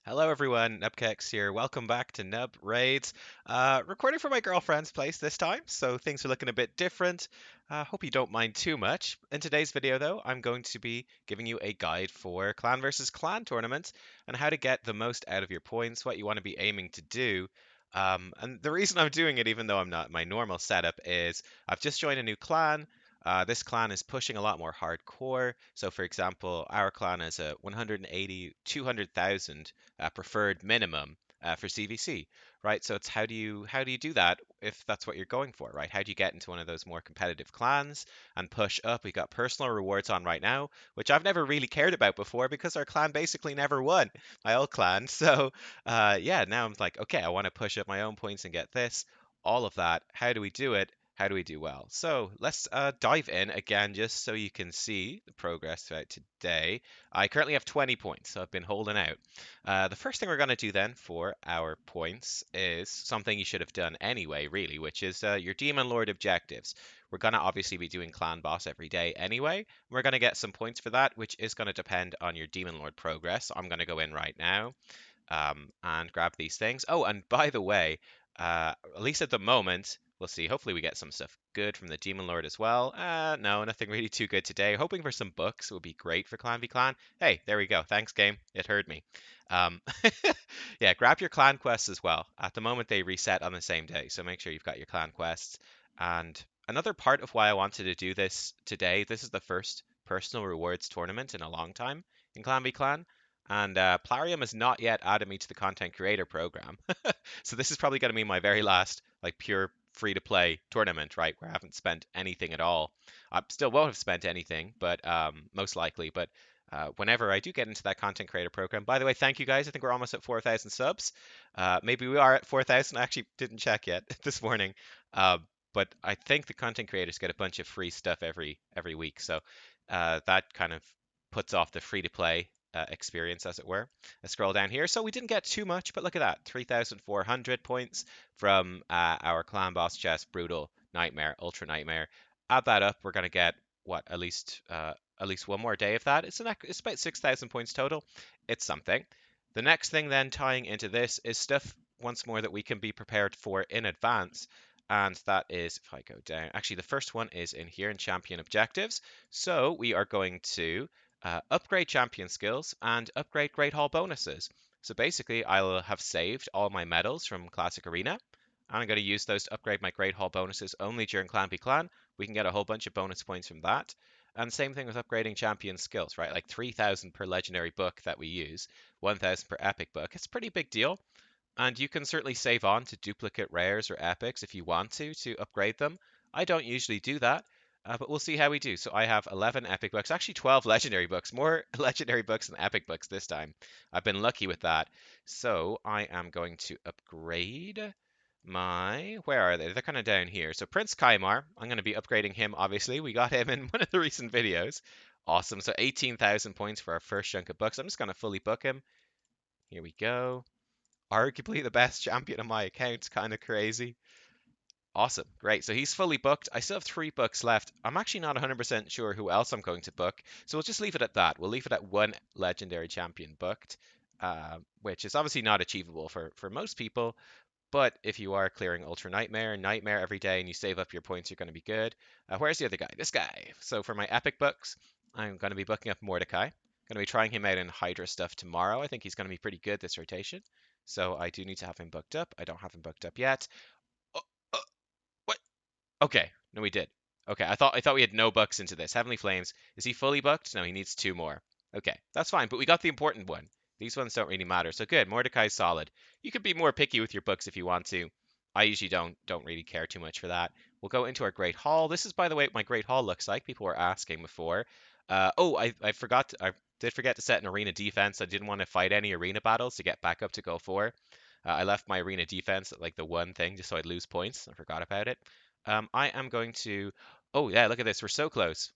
Hello everyone, nubkeks here. Welcome back to Nub Raids. Recording from my girlfriend's place this time, so things are looking a bit different. Hope you don't mind too much. In today's video though, I'm going to be giving you a guide for clan versus clan tournaments and how to get the most out of your points, what you want to be aiming to do. And the reason I'm doing it, even though I'm not my normal setup, is I've just joined a new clan. This clan is pushing a lot more hardcore. So, for example, our clan is a 180, 200,000 preferred minimum for CVC, right? So it's how do you do that if that's what you're going for, right? How do you get into one of those more competitive clans and push up? We got personal rewards on right now, which I've never really cared about before because our clan basically never won, my old clan. So yeah, now I'm like, okay, I want to push up my own points and get this, all of that. How do we do it? How do we do well? So let's dive in again, just so you can see the progress throughout today. I currently have 20 points, so I've been holding out. The first thing we're going to do then for our points is something you should have done anyway, really, which is your Demon Lord objectives. We're going to obviously be doing Clan Boss every day anyway. We're going to get some points for that, which is going to depend on your Demon Lord progress. I'm going to go in right now and grab these things. Oh, and by the way, at least at the moment, we'll see. Hopefully, we get some stuff good from the Demon Lord as well. No, nothing really too good today. Hoping for some books would be great for Clan v Clan. Hey, there we go. Thanks, game. It heard me. Um, yeah, grab your clan quests as well. At the moment, they reset on the same day, so make sure you've got your clan quests. And another part of why I wanted to do this today, this is the first personal rewards tournament in a long time in Clan v Clan. And Plarium has not yet added me to the content creator program. So this is probably going to be my very last like pure free to play tournament, right? Where I haven't spent anything at all. I still won't have spent anything, but most likely. But whenever I do get into that content creator program, by the way, thank you guys. I think we're almost at 4,000 subs. Maybe we are at 4,000. I actually didn't check yet this morning. But I think the content creators get a bunch of free stuff every week. So that kind of puts off the free to play experience, as it were. Let's scroll down here. So we didn't get too much, but look at that 3,400 points from our clan boss chest, Brutal, Nightmare, Ultra Nightmare. Add that up, we're going to get what at least one more day of that. It's about 6,000 points total. It's something. The next thing then tying into this is stuff once more that we can be prepared for in advance. And that is, if I go down, actually, the first one is in here in champion objectives. So we are going to upgrade champion skills, and upgrade Great Hall bonuses. So basically, I'll have saved all my medals from Classic Arena, and I'm going to use those to upgrade my Great Hall bonuses only during Clan v Clan. We can get a whole bunch of bonus points from that. And same thing with upgrading champion skills, right? Like 3,000 per legendary book that we use, 1,000 per epic book. It's a pretty big deal. And you can certainly save on to duplicate rares or epics if you want to upgrade them. I don't usually do that, but we'll see how we do. So I have 11 epic books, actually 12 legendary books, more legendary books than epic books this time. I've been lucky with that. So I am going to upgrade where are they? They're kind of down here. So Prince Kaimar, I'm going to be upgrading him, obviously. We got him in one of the recent videos. Awesome. So 18,000 points for our first chunk of books. I'm just going to fully book him. Here we go. Arguably the best champion on my account. Kind of crazy. Awesome. Great. So he's fully booked. I still have 3 books left. I'm actually not 100% sure who else I'm going to book. So we'll just leave it at that. We'll leave it at one legendary champion booked, which is obviously not achievable for most people. But if you are clearing Ultra Nightmare and Nightmare every day and you save up your points, you're going to be good. Where's the other guy? This guy. So for my epic books, I'm going to be booking up Mordecai. Going to be trying him out in Hydra stuff tomorrow. I think he's going to be pretty good this rotation. So I do need to have him booked up. I don't have him booked up yet. Oh, oh, what? Okay, no, we did. Okay, I thought we had no books into this. Heavenly Flames. Is he fully booked? No, he needs 2 more. Okay, that's fine. But we got the important one. These ones don't really matter. So good. Mordecai's solid. You could be more picky with your books if you want to. I usually don't really care too much for that. We'll go into our Great Hall. This is, by the way, what my Great Hall looks like. People were asking before. I did forget to set an arena defense. I didn't want to fight any arena battles to get back up to go 4. I left my arena defense at like the one thing just so I'd lose points. I forgot about it. I am going to. Oh yeah, look at this. We're so close.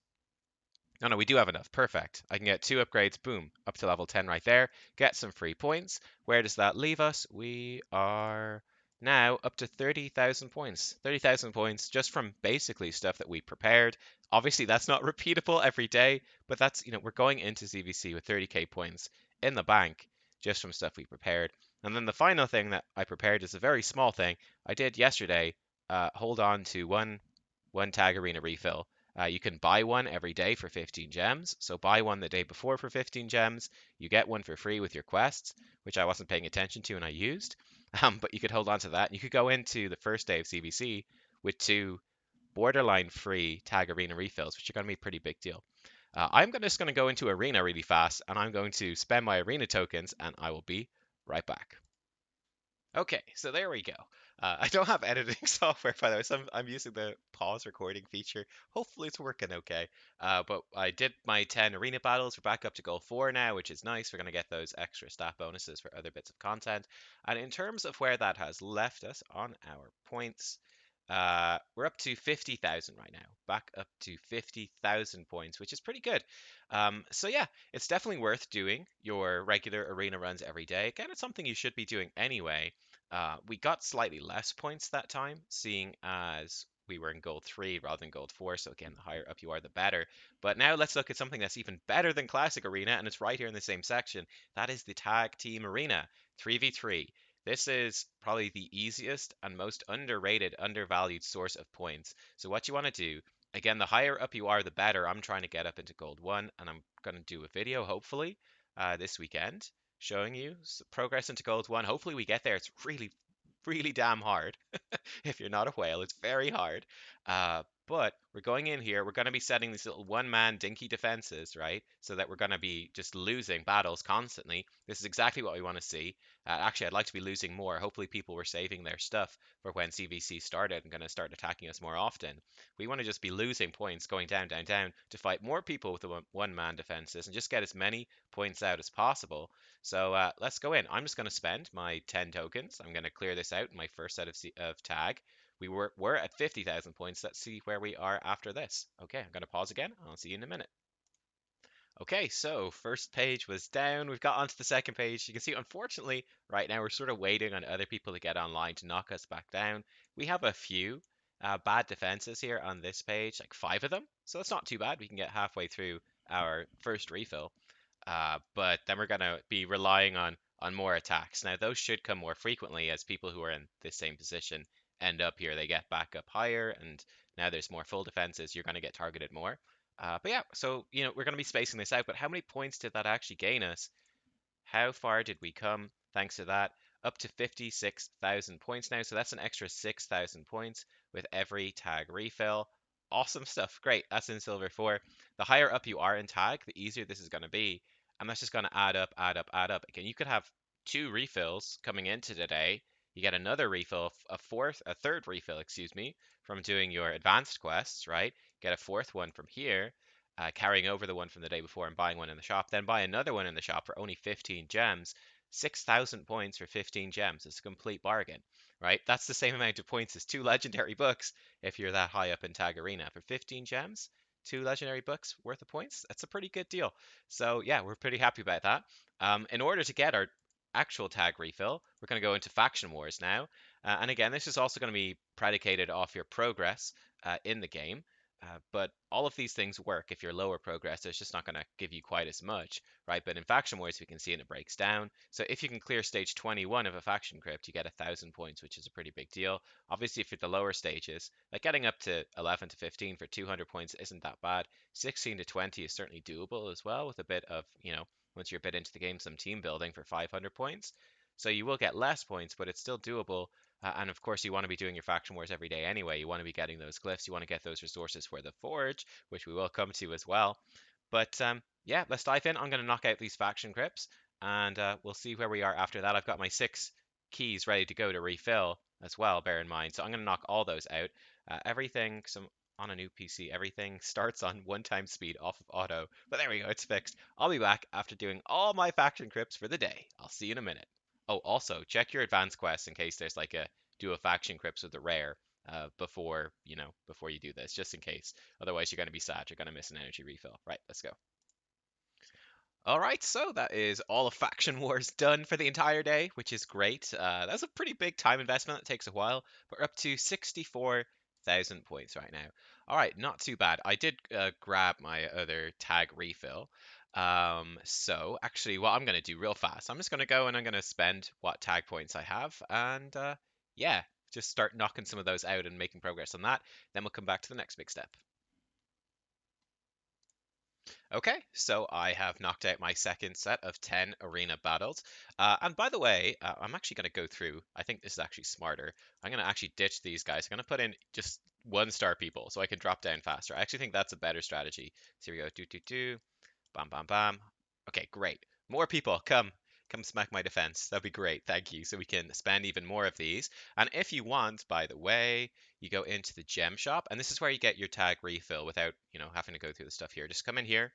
No, no, we do have enough. Perfect. I can get 2 upgrades. Boom, up to level 10 right there. Get some free points. Where does that leave us? We are now up to 30,000 points. 30,000 points just from basically stuff that we prepared. Obviously, that's not repeatable every day, but that's, we're going into CVC with 30k points in the bank just from stuff we prepared. And then the final thing that I prepared is a very small thing. I did yesterday hold on to one tag arena refill. You can buy one every day for 15 gems. So buy one the day before for 15 gems. You get one for free with your quests, which I wasn't paying attention to and I used. But you could hold on to that. You could go into the first day of CBC with two borderline free tag arena refills, which are going to be a pretty big deal. Just going to go into arena really fast, and I'm going to spend my arena tokens, and I will be right back. Okay, so there we go. I don't have editing software, by the way, so I'm using the pause recording feature. Hopefully it's working okay. But I did my 10 arena battles. We're back up to gold 4 now, which is nice. We're going to get those extra stat bonuses for other bits of content. And in terms of where that has left us on our points, we're up to 50,000 right now. Back up to 50,000 points, which is pretty good. So yeah, it's definitely worth doing your regular arena runs every day. Again, it's something you should be doing anyway. We got slightly less points that time, seeing as we were in gold 3 rather than gold 4. So again, the higher up you are, the better. But now let's look at something that's even better than Classic Arena, and it's right here in the same section. That is the Tag Team Arena, 3v3. This is probably the easiest and most underrated, undervalued source of points. So what you want to do, again, the higher up you are, the better. I'm trying to get up into gold 1, and I'm going to do a video, hopefully, this weekend, showing you progress into gold 1. Hopefully we get there. It's really, really damn hard. If you're not a whale, it's very hard. But we're going in here. We're going to be setting these little one-man dinky defenses, right? So that we're going to be just losing battles constantly. This is exactly what we want to see. Actually, I'd like to be losing more. Hopefully, people were saving their stuff for when CVC started and going to start attacking us more often. We want to just be losing points, going down, down, down to fight more people with the one-man defenses and just get as many points out as possible. So let's go in. I'm just going to spend my 10 tokens. I'm going to clear this out in my first set of tag. We're at 50,000 points. Let's see where we are after this. Okay, I'm going to pause again. I'll see you in a minute. Okay, so first page was down. We've got onto the second page. You can see, unfortunately, right now we're sort of waiting on other people to get online to knock us back down. We have a few bad defenses here on this page, like 5 of them. So it's not too bad. We can get halfway through our first refill. But then we're going to be relying on more attacks. Now, those should come more frequently as people who are in this same position end up here. They get back up higher, and now there's more full defenses. You're going to get targeted more. But yeah, so we're going to be spacing this out. But how many points did that actually gain us? How far did we come thanks to that? Up to 56,000 points now. So that's an extra 6,000 points with every tag refill. Awesome stuff. Great. That's in Silver 4. The higher up you are in tag, the easier this is going to be. And that's just going to add up, add up, add up. Again, you could have 2 refills coming into today. You get another refill, a third refill, excuse me, from doing your advanced quests, right? Get a fourth one from here, carrying over the one from the day before and buying one in the shop, then buy another one in the shop for only 15 gems. 6,000 points for 15 gems. It's a complete bargain, right? That's the same amount of points as 2 legendary books if you're that high up in Tag Arena. For 15 gems, 2 legendary books worth of points, that's a pretty good deal. So yeah, we're pretty happy about that. In order to get our actual tag refill, we're going to go into faction wars now. And again, this is also going to be predicated off your progress in the game. But all of these things work if you're lower progress. It's just not going to give you quite as much, right? But in faction wars, we can see it breaks down. So if you can clear stage 21 of a faction crypt, you get 1,000 points, which is a pretty big deal. Obviously, if you're the lower stages, like getting up to 11 to 15 for 200 points isn't that bad. 16 to 20 is certainly doable as well, with a bit of, once you're a bit into the game, some team building for 500 points. So you will get less points, but it's still doable. And of course, you want to be doing your faction wars every day anyway. You want to be getting those glyphs. You want to get those resources for the forge, which we will come to as well. But yeah, let's dive in. I'm going to knock out these faction crypts, and we'll see where we are after that. I've got my 6 keys ready to go to refill as well, bear in mind. So I'm going to knock all those out. Everything, on a new PC, everything starts on 1 time speed off of auto. But there we go, it's fixed. I'll be back after doing all my faction crypts for the day. I'll see you in a minute. Oh, also check your advanced quests in case there's like a do a faction crypts with a rare before you do this, just in case. Otherwise, you're going to be sad. You're going to miss an energy refill. Right, let's go. All right, so that is all of Faction Wars done for the entire day, which is great. That's a pretty big time investment. It takes a while, but we're up to 64,000 points right now. All right, not too bad. I did grab my other tag refill. So actually, what I'm going to do real fast, I'm just going to go and I'm going to spend what tag points I have, and yeah, just start knocking some of those out and making progress on that. Then we'll come back to the next big step. Okay, so I have knocked out my second set of 10 arena battles. And by the way, I'm actually going to go through. I think this is actually smarter. I'm going to actually ditch these guys. I'm going to put in just 1-star people so I can drop down faster. I actually think that's a better strategy. So here we go. Do. Bam, bam, bam. Okay, great. More people, come smack my defense. That'd be great. Thank you. So we can spend even more of these. And if you want, by the way, you go into the gem shop, and this is where you get your tag refill without, having to go through the stuff here. Just come in here.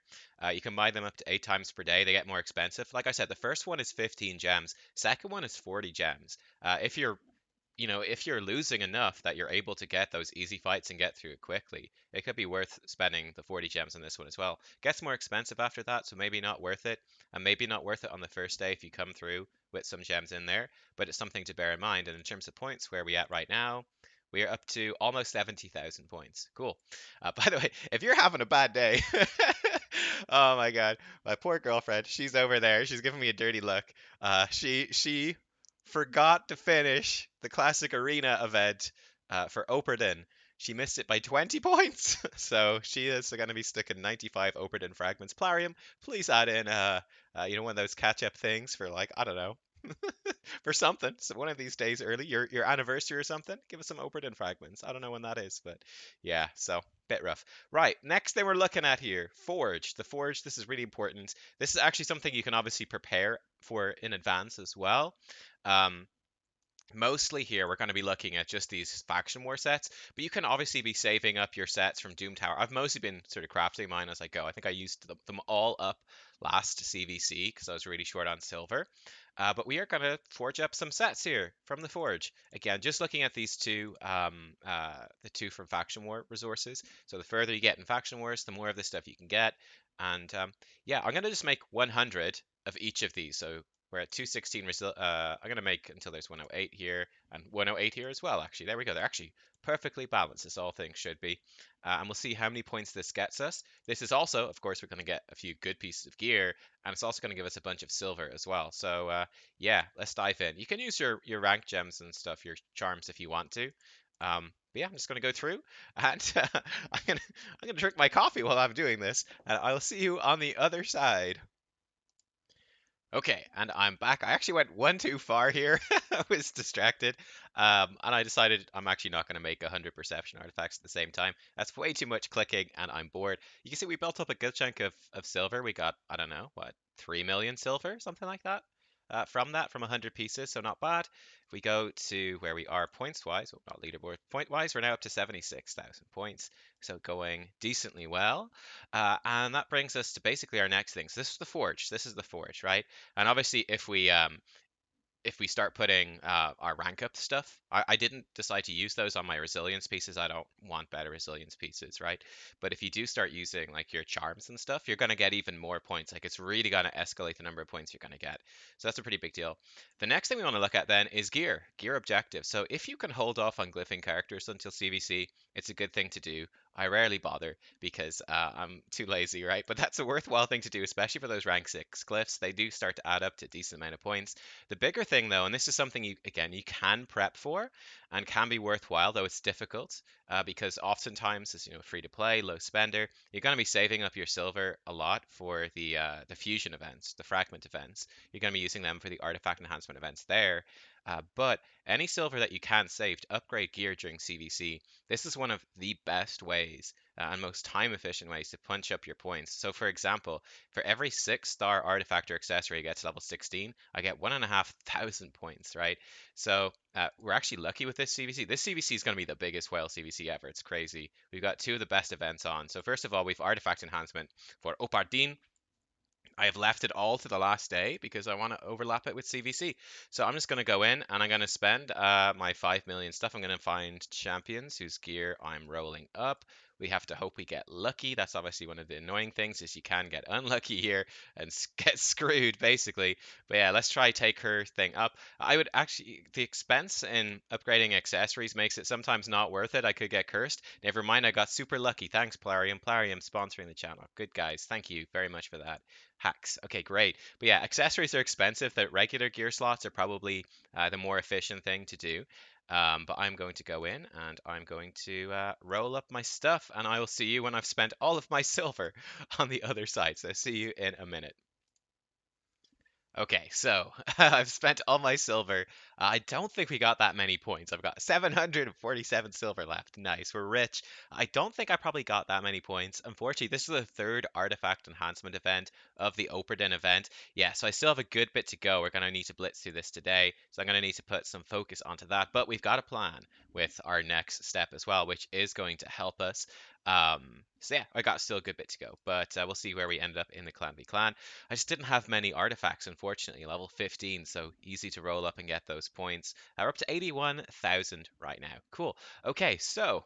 You can buy them up to 8 times per day. They get more expensive. Like I said, the first one is 15 gems. Second one is 40 gems. If you're losing enough that you're able to get those easy fights and get through it quickly, it could be worth spending the 40 gems on this one as well. Gets more expensive after that, so maybe not worth it, and maybe not worth it on the first day if you come through with some gems in there, but it's something to bear in mind. And in terms of points, where are we at right now? We are up to almost 70,000 points. Cool. By the way, if you're having a bad day, oh my God, my poor girlfriend, she's over there. She's giving me a dirty look. She forgot to finish the classic arena event for Operdin. She missed it by 20 points, so she is going to be stuck in 95 Operdin fragments. Plarium, please add in one of those catch-up things for, like, I don't know, for something. So one of these days early, your anniversary or something. Give us some Operdin fragments. I don't know when that is, but yeah, so bit rough. Right, next thing we're looking at here, Forge. The Forge, this is really important. This is actually something you can obviously prepare for in advance as well. Um, Mostly here, we're going to be looking at just these faction war sets, but you can obviously be saving up your sets from Doom Tower. I've mostly been sort of crafting mine as I go. I think I used them all up last CVC because I was really short on silver. But we are going to forge up some sets here from the Forge. Again, just looking at these two, the two from Faction War resources. So the further you get in Faction Wars, the more of this stuff you can get. And yeah, I'm going to just make 100 of each of these. So we're at 216 I'm going to make until there's 108 here and 108 here as well, actually. There we go. They're actually perfectly balanced, as all things should be. And we'll see how many points this gets us. This is also, of course, we're going to get a few good pieces of gear, and it's also going to give us a bunch of silver as well. So, yeah, let's dive in. You can use your rank gems and stuff, your charms, if you want to. But yeah, I'm just going to go through, and I'm gonna drink my coffee while I'm doing this, and I'll see you on the other side. Okay, and I'm back. I actually went one too far here. I was distracted. And I decided I'm actually not going to make 100 perception artifacts at the same time. That's way too much clicking, and I'm bored. You can see we built up a good chunk of silver. We got, I don't know, what, 3 million silver, something like that, from 100 pieces, so not bad. If we go to where we are points-wise, well, not leaderboard, point-wise, we're now up to 76,000 points, so going decently well. And that brings us to basically our next thing. So this is the forge. This is the forge, right? And obviously, if we start putting our rank up stuff, I didn't decide to use those on my resilience pieces. I don't want better resilience pieces, right? But if you do start using like your charms and stuff, you're going to get even more points. Like it's really going to escalate the number of points you're going to get. So that's a pretty big deal. The next thing we want to look at then is gear objectives. So if you can hold off on glyphing characters until CVC, it's a good thing to do. I rarely bother because I'm too lazy, right? But that's a worthwhile thing to do, especially for those rank 6 glyphs. They do start to add up to a decent amount of points. The bigger thing, though, and this is something you can prep for and can be worthwhile, though it's difficult because oftentimes, as free to play, low spender, you're going to be saving up your silver a lot for the fusion events, the fragment events. You're going to be using them for the artifact enhancement events there. But any silver that you can save to upgrade gear during CVC, this is one of the best ways and most time efficient ways to punch up your points. So, for example, for every 6-star artifact or accessory I get to level 16, I get 1,500 points, right? So we're actually lucky with this CVC. This CVC is going to be the biggest whale CVC ever. It's crazy. We've got two of the best events on. So first of all, we've artifact enhancement for Opardin. I have left it all to the last day because I want to overlap it with CVC. So I'm just going to go in and I'm going to spend my 5 million stuff. I'm going to find champions whose gear I'm rolling up. We have to hope we get lucky. That's obviously one of the annoying things is you can get unlucky here and get screwed basically. But yeah, let's try take her thing up. I would actually the expense in upgrading accessories makes it sometimes not worth it. I could get cursed. Never mind, I got super lucky. Thanks, Plarium. Plarium sponsoring the channel. Good guys. Thank you very much for that. Hacks. Okay, great. But yeah, accessories are expensive. The regular gear slots are probably the more efficient thing to do. But I'm going to go in and I'm going to roll up my stuff, and I will see you when I've spent all of my silver on the other side. So see you in a minute. Okay, so I've spent all my silver. I don't think we got that many points. I've got 747 silver left. Nice, we're rich. I don't think I probably got that many points. Unfortunately, this is the third artifact enhancement event of the Operden event. Yeah, so I still have a good bit to go. We're going to need to blitz through this today, so I'm going to need to put some focus onto that. But we've got a plan with our next step as well, which is going to help us. So yeah, I got still a good bit to go, but we'll see where we end up in the Clan v Clan. I just didn't have many artifacts, unfortunately. Level 15, so easy to roll up and get those points. We're up to 81,000 right now. Cool. Okay, so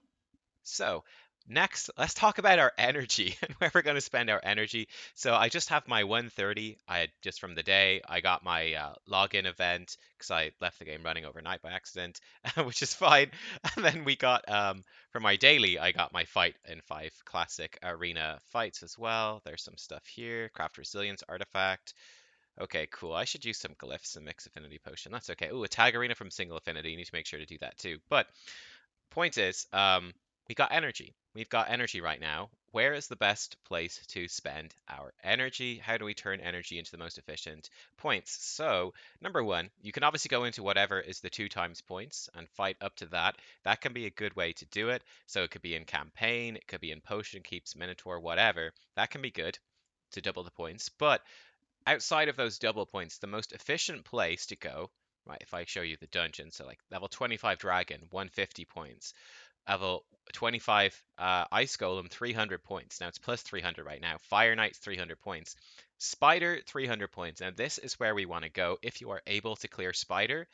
next, let's talk about our energy and where we're going to spend our energy. So I just have my 130. I had just from the day. I got my login event because I left the game running overnight by accident, which is fine. And then we got for my daily, I got my fight in 5 classic arena fights as well. There's some stuff here. Craft resilience artifact. Okay, cool. I should use some glyphs and mix affinity potion. That's okay. Ooh, a tag arena from single affinity. You need to make sure to do that too. But point is, we got energy. We've got energy right now. Where is the best place to spend our energy? How do we turn energy into the most efficient points? So, number one, you can obviously go into whatever is the 2 times points and fight up to that. That can be a good way to do it. So, it could be in campaign, it could be in potion keeps, minotaur, whatever. That can be good to double the points. But outside of those double points, the most efficient place to go, right, if I show you the dungeon, so like level 25 dragon, 150 points, level 25 ice golem, 300 points. Now it's plus 300 right now. Fire knight, 300 points. Spider, 300 points. Now this is where we want to go if you are able to clear spider.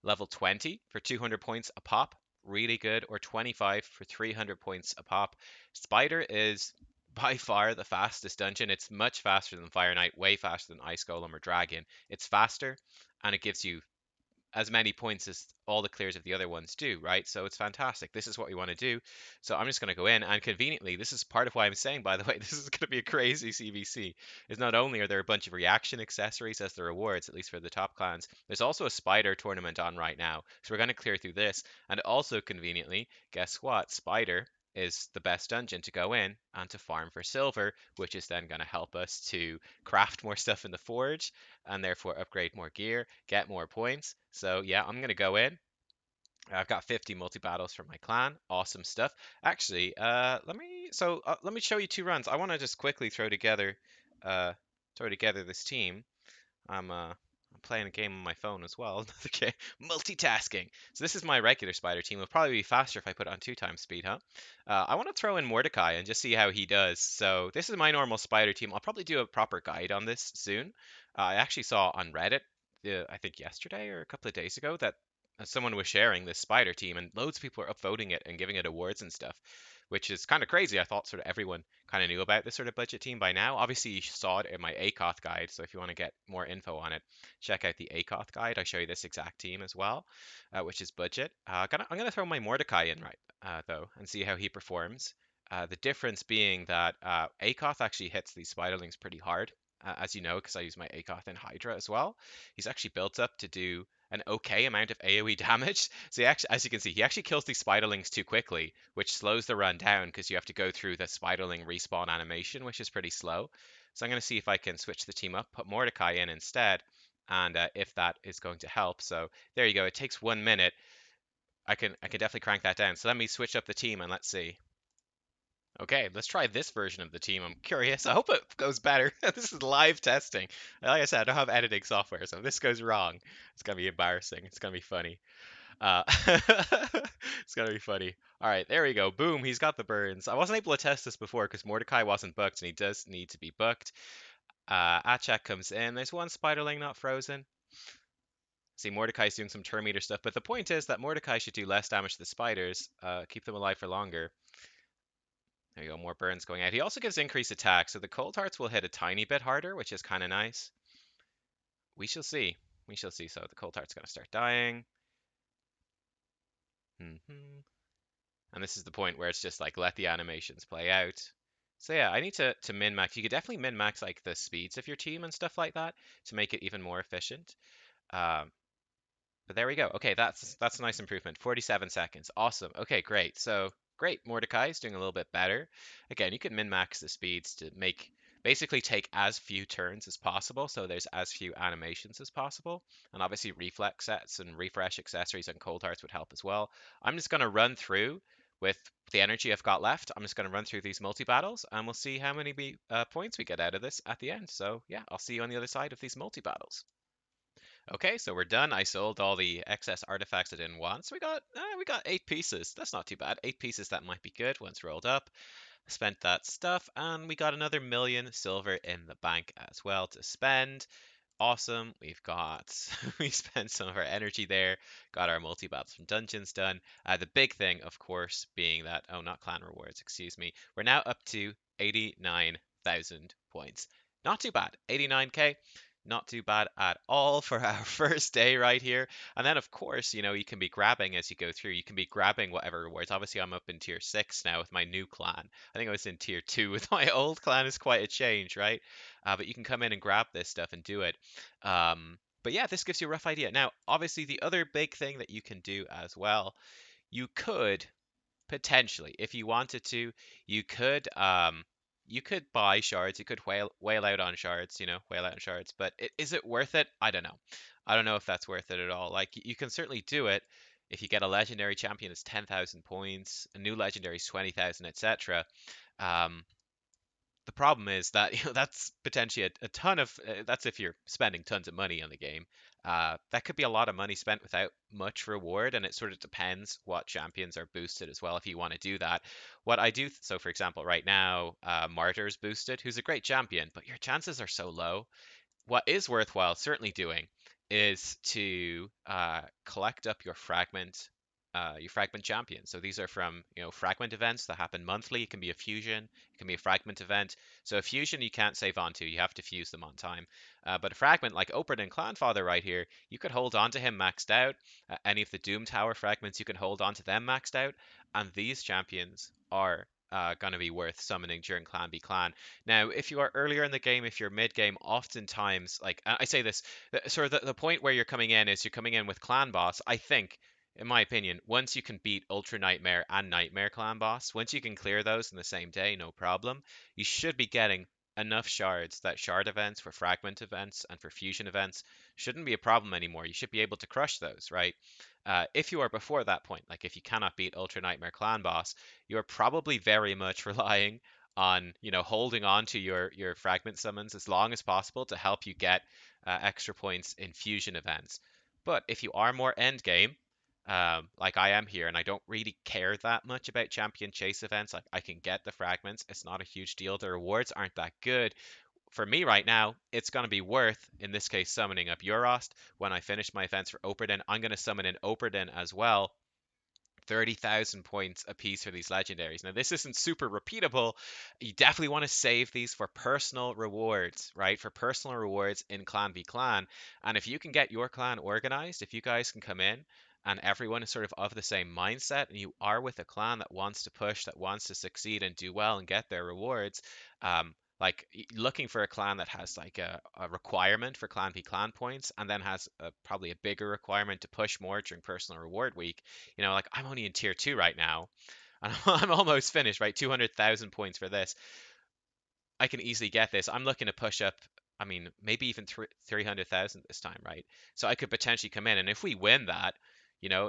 Level 20 for 200 points a pop, really good, or 25 for 300 points a pop. Spider is by far the fastest dungeon. It's much faster than Fire Knight, way faster than Ice Golem or Dragon. It's faster, and it gives you as many points as all the clears of the other ones do, right? So it's fantastic. This is what we want to do. So I'm just going to go in, and conveniently, this is part of why I'm saying, by the way, this is going to be a crazy CVC. Is not only are there a bunch of reaction accessories as the rewards, at least for the top clans, there's also a spider tournament on right now. So we're going to clear through this, and also conveniently, guess what? Spider is the best dungeon to go in and to farm for silver, which is then going to help us to craft more stuff in the forge and therefore upgrade more gear, get more points. So yeah, I'm gonna go in. I've got 50 multi-battles for my clan. Awesome stuff. Actually, let me show you 2 runs. I want to just quickly uh, throw together this team. I'm playing a game on my phone as well. Okay, multitasking. So this is my regular spider team. It'll probably be faster if I put it on 2 times speed, huh? I want to throw in Mordecai and just see how he does. So this is my normal spider team. I'll probably do a proper guide on this soon. I actually saw on Reddit, I think yesterday or a couple of days ago, that someone was sharing this spider team, and loads of people are upvoting it and giving it awards and stuff, which is kind of crazy. I thought sort of everyone kind of knew about this sort of budget team by now. Obviously, you saw it in my ACOTH guide, so if you want to get more info on it, check out the ACOTH guide. I show you this exact team as well, which is budget. I'm gonna throw my Mordecai in right though and see how he performs. The difference being that ACOTH actually hits these spiderlings pretty hard, as you know, because I use my ACOTH in Hydra as well. He's actually built up to do an okay amount of AoE damage. So he actually, as you can see, he actually kills these spiderlings too quickly, which slows the run down because you have to go through the spiderling respawn animation, which is pretty slow. So I'm going to see if I can switch the team up, put Mordecai in instead, and if that is going to help. So there you go. It takes 1 minute. I can definitely crank that down. So let me switch up the team and let's see. Okay, let's try this version of the team. I'm curious. I hope it goes better. This is live testing. Like I said, I don't have editing software, so if this goes wrong, it's gonna be embarrassing. It's gonna be funny. It's gonna be funny. All right, there we go. Boom, he's got the burns. I wasn't able to test this before because Mordecai wasn't booked, and he does need to be booked. Achak comes in. There's one spiderling not frozen. See, Mordecai's doing some turn meter stuff, but the point is that Mordecai should do less damage to the spiders, keep them alive for longer. There you go, more burns going out. He also gives increased attack, so the cold hearts will hit a tiny bit harder, which is kind of nice. We shall see. We shall see. So the cold heart's going to start dying. And this is the point where it's just like let the animations play out. So yeah, I need to min max. You could definitely min max like the speeds of your team and stuff like that to make it even more efficient. Um, but there we go. Okay, that's a nice improvement. 47 seconds. Awesome. Okay, great. So great. Mordecai's doing a little bit better. Again, you can min-max the speeds to make basically take as few turns as possible, so there's as few animations as possible. And obviously reflex sets and refresh accessories and cold hearts would help as well. I'm just gonna run through with the energy I've got left. I'm just gonna run through these multi-battles and we'll see how many points we get out of this at the end. So yeah, I'll see you on the other side of these multi-battles. Okay, so we're done. I sold all the excess artifacts I didn't want. So we got 8 pieces. That's not too bad. 8 pieces that might be good once rolled up. Spent that stuff, and we got another million silver in the bank as well to spend. Awesome. We've got we spent some of our energy there. Got our multi battles from dungeons done. The big thing, of course, being that not clan rewards. Excuse me. We're now up to 89,000 points. Not too bad. 89k. Not too bad at all for our first day right here. And then, of course, you can be grabbing as you go through. You can be grabbing whatever rewards. Obviously, I'm up in tier 6 now with my new clan. I think I was in tier 2 with my old clan. Is quite a change, right? But you can come in and grab this stuff and do it. But yeah, this gives you a rough idea. Now, obviously, the other big thing that you can do as well, you could potentially, if you wanted to, you could you could buy shards, you could whale out on shards, whale out on shards, but is it worth it? I don't know. I don't know if that's worth it at all. Like you can certainly do it if you get a legendary champion it's 10,000 points, a new legendary is 20,000, etc. Um, the problem is that that's potentially a ton of that's if you're spending tons of money on the game. That could be a lot of money spent without much reward, and it sort of depends what champions are boosted as well. If you want to do that, what I do, so for example, right now, Martyr's boosted, who's a great champion, but your chances are so low. What is worthwhile certainly doing is to collect up your fragment champions. So these are from fragment events that happen monthly. It can be a fusion, it can be a fragment event. So a fusion you can't save onto, you have to fuse them on time. But a fragment like Opert and Clanfather right here, you could hold on to him maxed out. Any of the Doom Tower fragments, you can hold on to them maxed out. And these champions are going to be worth summoning during Clan v Clan. Now, if you are earlier in the game, if you're mid game, oftentimes, like I say this, sort of the point where you're coming in is you're coming in with Clan Boss. I think, in my opinion, once you can beat Ultra Nightmare and Nightmare Clan Boss, once you can clear those in the same day, no problem, you should be getting enough shards that shard events for fragment events and for fusion events shouldn't be a problem anymore. You should be able to crush those, right? If you are before that point, like if you cannot beat Ultra Nightmare Clan Boss, you're probably very much relying on holding on to your fragment summons as long as possible to help you get extra points in fusion events. But if you are more end game, like I am here, and I don't really care that much about champion chase events, like I can get the fragments. It's not a huge deal. The rewards aren't that good. For me right now, it's going to be worth, in this case, summoning up Eurost. When I finish my events for Operdin, I'm going to summon in Operdin as well 30,000 points apiece for these legendaries. Now, this isn't super repeatable. You definitely want to save these for personal rewards, right? For personal rewards in Clan v Clan. And if you can get your clan organized, if you guys can come in and everyone is sort of the same mindset and you are with a clan that wants to push, that wants to succeed and do well and get their rewards, like looking for a clan that has like a requirement for clan v clan points and then has probably a bigger requirement to push more during personal reward week. Like I'm only in tier 2 right now and I'm almost finished, right? 200,000 points for this. I can easily get this. I'm looking to push up, I mean, maybe even 300,000 this time, right? So I could potentially come in, and if we win that,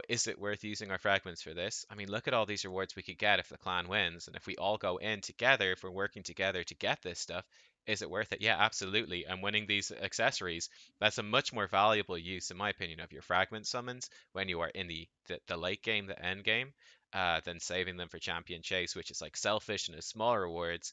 is it worth using our fragments for this? I mean, look at all these rewards we could get if the clan wins, and if we all go in together, if we're working together to get this stuff, is it worth it? Yeah, absolutely. And winning these accessories, that's a much more valuable use, in my opinion, of your fragment summons when you are in the late game, the end game, than saving them for champion chase, which is like selfish and is smaller rewards.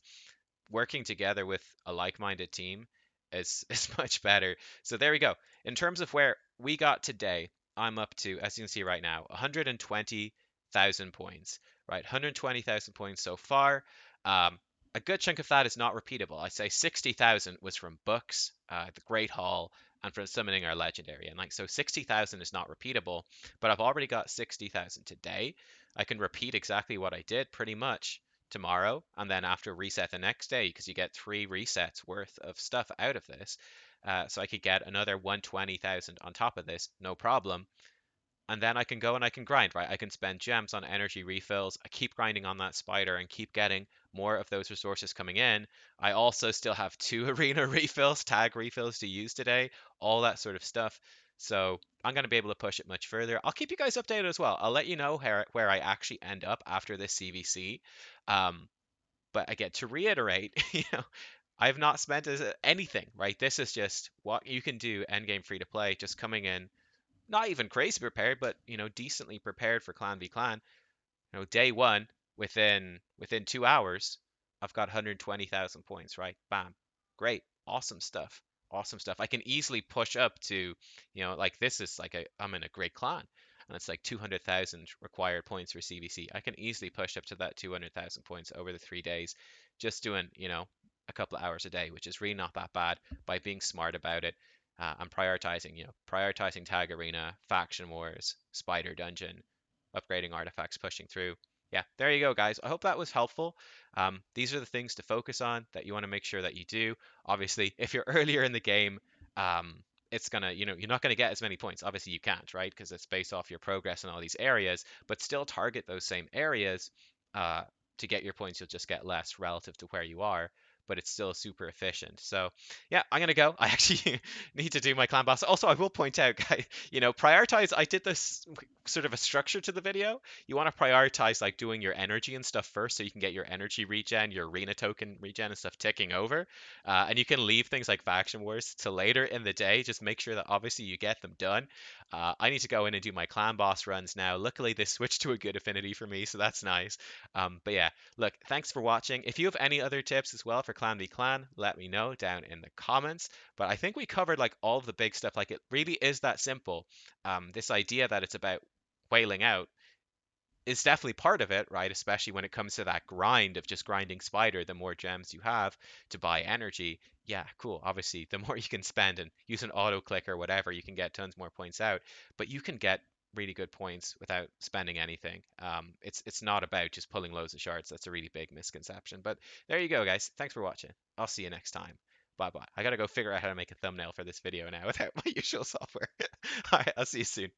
Working together with a like-minded team is much better. So there we go. In terms of where we got today, I'm up to, as you can see right now, 120,000 points. Right, 120,000 points so far. Um, a good chunk of that is not repeatable. I say 60,000 was from books, the Great Hall, and from summoning our legendary. And like so 60,000 is not repeatable, but I've already got 60,000 today. I can repeat exactly what I did pretty much tomorrow, and then after reset the next day, because you get 3 resets worth of stuff out of this. So I could get another 120,000 on top of this, no problem. And then I can go and I can grind, right? I can spend gems on energy refills. I keep grinding on that spider and keep getting more of those resources coming in. I also still have 2 arena refills, tag refills to use today, all that sort of stuff. So I'm going to be able to push it much further. I'll keep you guys updated as well. I'll let you know where I actually end up after this CVC. Um, but again, to reiterate, I've not spent anything, right? This is just what you can do endgame free to play, just coming in not even crazy prepared, but decently prepared for clan v clan. Day one, within 2 hours, I've got 120,000 points, right? Bam, great, awesome stuff, awesome stuff. I can easily push up to, like this is like I'm in a great clan, and it's like 200,000 required points for CVC. I can easily push up to that 200,000 points over the 3 days, just doing, a couple of hours a day, which is really not that bad by being smart about it. And prioritizing tag arena, faction wars, spider dungeon, upgrading artifacts, pushing through. Yeah, there you go, guys. I hope that was helpful. These are the things to focus on that you want to make sure that you do. Obviously, if you're earlier in the game, it's gonna, you're not gonna get as many points. Obviously, you can't, right? Because it's based off your progress in all these areas. But still target those same areas uh, to get your points. You'll just get less relative to where you are, but it's still super efficient. So yeah, I'm gonna go. I actually need to do my clan boss. Also, I will point out, guys, prioritize. I did this sort of a structure to the video. You want to prioritize like doing your energy and stuff first, so you can get your energy regen, your arena token regen and stuff ticking over. And you can leave things like faction wars to later in the day. Just make sure that obviously you get them done. I need to go in and do my clan boss runs now. Luckily, they switched to a good affinity for me, so that's nice. But yeah, look, thanks for watching. If you have any other tips as well for Clan v Clan, let me know down in the comments. But I think we covered like all of the big stuff. Like it really is that simple. This idea that it's about whaling out is definitely part of it, right? Especially when it comes to that grind of just grinding spider, the more gems you have to buy energy. Yeah, cool. Obviously, the more you can spend and use an auto click or whatever, you can get tons more points out. But you can get really good points without spending anything. It's not about just pulling loads of shards. That's a really big misconception. But there you go, guys. Thanks for watching. I'll see you next time. Bye bye. I gotta go figure out how to make a thumbnail for this video now without my usual software. All right, I'll see you soon.